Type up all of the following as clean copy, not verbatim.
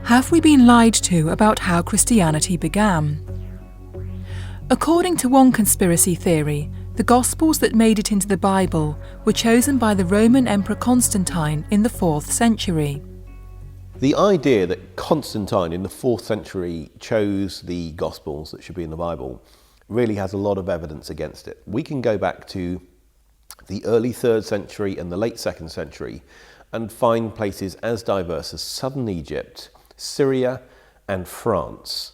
Have we been lied to about how Christianity began? According to one conspiracy theory, the Gospels that made it into the Bible were chosen by the Roman Emperor Constantine in the 4th century. The idea that Constantine in the 4th century chose the Gospels that should be in the Bible really has a lot of evidence against it. We can go back to the early 3rd century and the late 2nd century and find places as diverse as southern Egypt, Syria and France,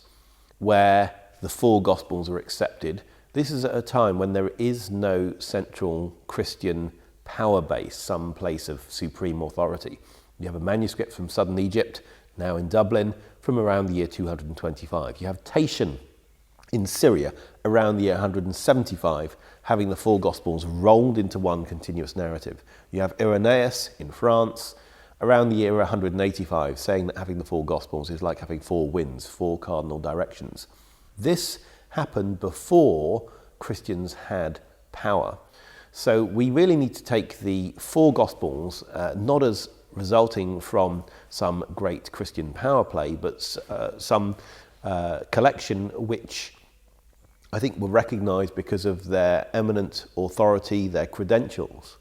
where the 4 Gospels are accepted. This is at a time when there is no central Christian power base, some place of supreme authority. You have a manuscript from southern Egypt, now in Dublin, from around the year 225. You have Tatian in Syria around the year 175, having the 4 Gospels rolled into one continuous narrative. You have Irenaeus in France around the year 185, saying that having the 4 Gospels is like having 4 winds, 4 cardinal directions. This happened before Christians had power. So we really need to take the 4 Gospels not as resulting from some great Christian power play, but some collection which I think were recognised because of their eminent authority, their credentials.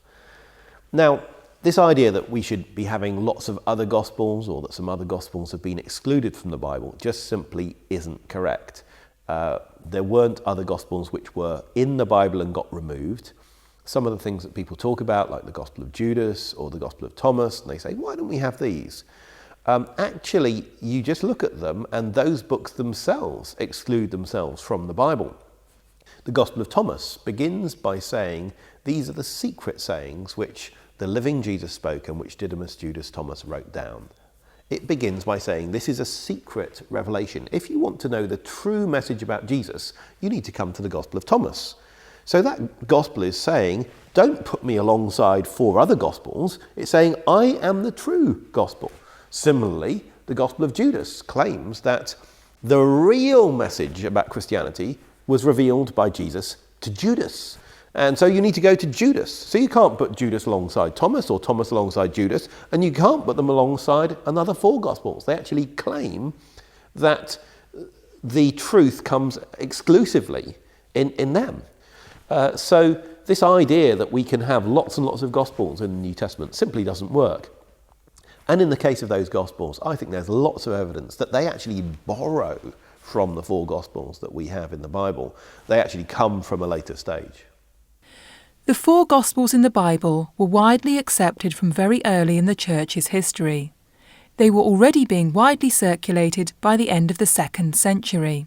Now, this idea that we should be having lots of other Gospels or that some other Gospels have been excluded from the Bible just simply isn't correct. There weren't other Gospels which were in the Bible and got removed. Some of the things that people talk about, like the Gospel of Judas or the Gospel of Thomas, and they say, why don't we have these? Actually, you just look at them and those books themselves exclude themselves from the Bible. The Gospel of Thomas begins by saying, these are the secret sayings which the living Jesus spoke and which Didymus Judas Thomas wrote down. It begins by saying, this is a secret revelation. If you want to know the true message about Jesus, you need to come to the Gospel of Thomas. So that Gospel is saying, don't put me alongside 4 other Gospels. It's saying, I am the true Gospel. Similarly, the Gospel of Judas claims that the real message about Christianity was revealed by Jesus to Judas. And so you need to go to Judas. So you can't put Judas alongside Thomas or Thomas alongside Judas, and you can't put them alongside another 4 Gospels. They actually claim that the truth comes exclusively in them. So this idea that we can have lots and lots of Gospels in the New Testament simply doesn't work. And in the case of those Gospels, I think there's lots of evidence that they actually borrow from the 4 Gospels that we have in the Bible. They actually come from a later stage. The 4 Gospels in the Bible were widely accepted from very early in the Church's history. They were already being widely circulated by the end of the 2nd century.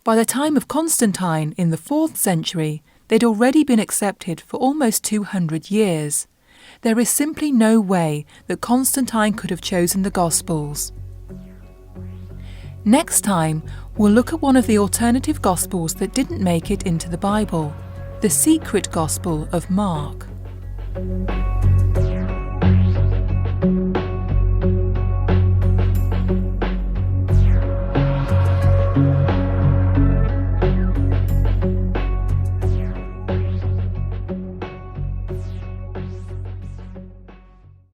By the time of Constantine in the 4th century, they'd already been accepted for almost 200 years. There is simply no way that Constantine could have chosen the Gospels. Next time, we'll look at one of the alternative Gospels that didn't make it into the Bible, the secret Gospel of Mark.